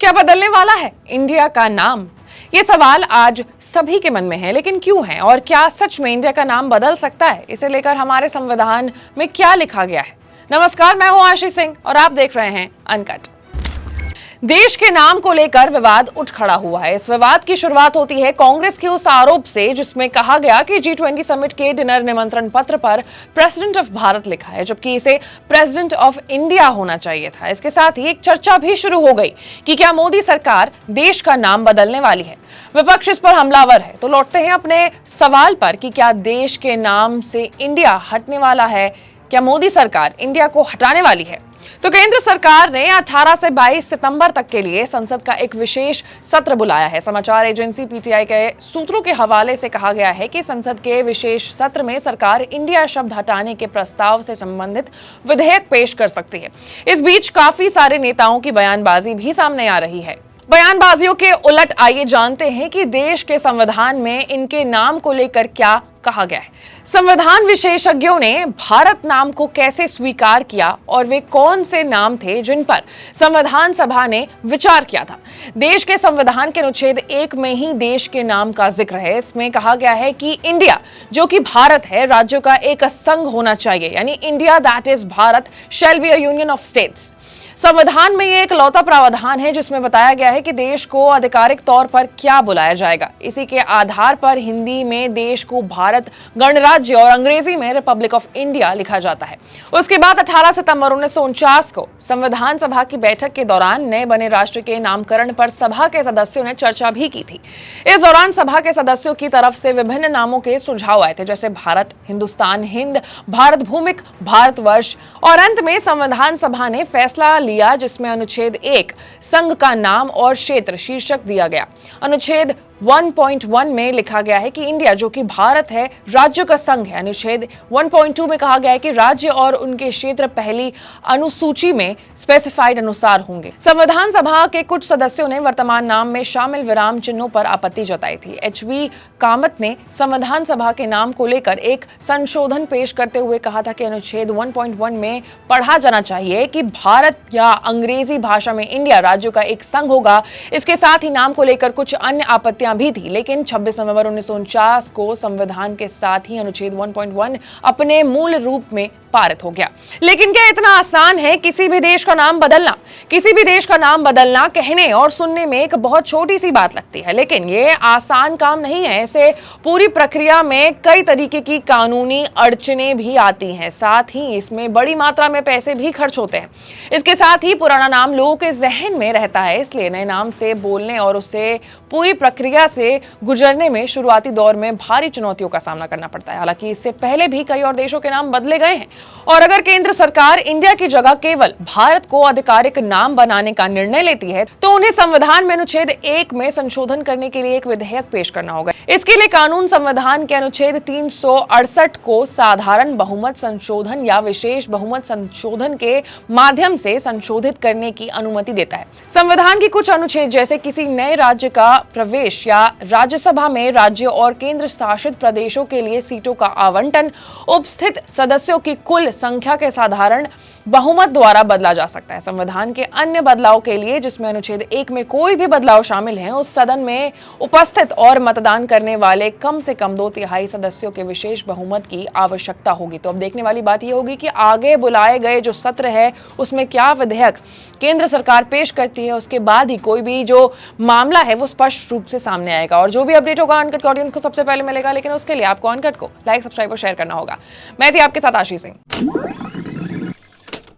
क्या बदलने वाला है इंडिया का नाम? ये सवाल आज सभी के मन में है, लेकिन क्यों है और क्या सच में इंडिया का नाम बदल सकता है? इसे लेकर हमारे संविधान में क्या लिखा गया है? नमस्कार, मैं हूं आशीष सिंह और आप देख रहे हैं अनकट। देश के नाम को लेकर विवाद उठ खड़ा हुआ है। इस विवाद की शुरुआत होती है कांग्रेस के उस आरोप से जिसमें कहा गया कि G20 समिट के डिनर निमंत्रण पत्र पर प्रेसिडेंट ऑफ भारत लिखा है, जबकि इसे प्रेसिडेंट ऑफ इंडिया होना चाहिए था। इसके साथ ही एक चर्चा भी शुरू हो गई कि क्या मोदी सरकार देश का नाम बदलने वाली है। विपक्ष इस पर हमलावर है। तो लौटते हैं अपने सवाल पर कि क्या देश के नाम से इंडिया हटने वाला है? क्या मोदी सरकार इंडिया को हटाने वाली है? तो केंद्र सरकार ने 18 से 22 सितंबर तक के लिए संसद का एक विशेष सत्र बुलाया है। समाचार एजेंसी पीटीआई के सूत्रों के हवाले से कहा गया है कि संसद के विशेष सत्र में सरकार इंडिया शब्द हटाने के प्रस्ताव से संबंधित विधेयक पेश कर सकती है। इस बीच काफी सारे नेताओं की बयानबाजी भी सामने आ रही है। बयानबाजियों के उलट आइए जानते हैं कि देश के संविधान में इनके नाम को लेकर क्या कहा गया है। संविधान विशेषज्ञों ने भारत नाम को कैसे स्वीकार किया और वे कौन से नाम थे जिन पर संविधान सभा ने विचार किया था। देश के संविधान के अनुच्छेद 1 में ही देश के नाम का जिक्र है। इसमें कहा गया है कि इंडिया, जो कि भारत है, राज्यों का एक संघ होना चाहिए, यानी India that is Bharat shall be a union of states. संविधान में ये एक लौता प्रावधान है जिसमें बताया गया है कि देश को आधिकारिक तौर पर क्या बुलाया जाएगा। इसी के आधार पर हिंदी में देश को भारत गणराज्य और अंग्रेजी में रिपब्लिक ऑफ इंडिया लिखा जाता है। उसके बाद 18 सितंबर 1949 को संविधान सभा की बैठक के दौरान नए बने राष्ट्र के नामकरण पर सभा के सदस्यों ने चर्चा भी की थी। इस दौरान सभा के सदस्यों की तरफ से विभिन्न नामों के सुझाव आए थे, जैसे भारत, हिंदुस्तान, हिंद, भारत भूमिक, भारतवर्ष, और अंत में संविधान सभा ने फैसला लिया जिसमें अनुच्छेद 1 संघ का नाम और क्षेत्र शीर्षक दिया गया। अनुच्छेद 1.1 में लिखा गया है कि इंडिया, जो कि भारत है, राज्यों का संघ है। अनुच्छेद 1.2 में कहा गया है कि राज्य और उनके क्षेत्र पहली अनुसूची में स्पेसिफाइड अनुसार होंगे। संविधान सभा के कुछ सदस्यों ने वर्तमान नाम में शामिल विराम चिन्हों पर आपत्ति जताई थी। एचवी कामत ने संविधान सभा के नाम को लेकर एक संशोधन पेश करते हुए कहा था कि अनुच्छेद 1.1 में पढ़ा जाना चाहिए कि भारत या अंग्रेजी भाषा में इंडिया राज्यों का एक संघ होगा। इसके साथ ही नाम को लेकर कुछ अन्य आपत्तियां भी थी, लेकिन 26 नवंबर 1949 को संविधान के साथ ही अनुच्छेद 1.1 अपने मूल रूप में पारित हो गया। लेकिन क्या इतना आसान है किसी भी देश का नाम बदलना? किसी भी देश का नाम बदलना कहने और सुनने में एक बहुत छोटी सी बात लगती है, लेकिन ये आसान काम नहीं है। ऐसे पूरी प्रक्रिया में कई तरीके की कानूनी अड़चनें भी आती हैं, साथ ही इसमें बड़ी मात्रा में पैसे भी खर्च होते हैं। इसके साथ ही पुराना नाम लोगों के जहन में रहता है, इसलिए नए नाम से बोलने और उससे पूरी प्रक्रिया से गुजरने में शुरुआती दौर में भारी चुनौतियों का सामना करना पड़ता है। हालांकि इससे पहले भी कई और देशों के नाम बदले गए हैं, और अगर केंद्र सरकार इंडिया की जगह केवल भारत को आधिकारिक नाम बनाने का निर्णय लेती है तो उन्हें संविधान में अनुच्छेद 1 में संशोधन करने के लिए एक विधेयक पेश करना होगा। इसके लिए कानून संविधान के अनुच्छेद 368 को साधारण बहुमत संशोधन या विशेष बहुमत संशोधन के माध्यम से संशोधित करने की अनुमति देता है। संविधान की कुछ अनुच्छेद, जैसे किसी नए राज्य का प्रवेश या राज्यसभा में राज्यों और केंद्र शासित प्रदेशों के लिए सीटों का आवंटन, उपस्थित सदस्यों की कुल संख्या के साधारण बहुमत द्वारा बदला जा सकता है। संविधान के अन्य बदलाव के लिए, जिसमें अनुच्छेद 1 में कोई भी बदलाव शामिल है, उस सदन में उपस्थित और मतदान करने वाले कम से कम 2/3 सदस्यों के विशेष बहुमत की आवश्यकता होगी। तो अब देखने वाली बात यह होगी कि आगे बुलाए गए जो सत्र है उसमें क्या विधेयक केंद्र सरकार पेश करती है। उसके बाद ही कोई भी जो मामला है वो स्पष्ट रूप से सामने आएगा और जो भी अपडेट होगा अनकट ऑडियंस को सबसे पहले मिलेगा। लेकिन उसके लिए आपको अनकट को लाइक, सब्सक्राइब और शेयर करना होगा। मैं थी आपके साथ आशीष सिंह।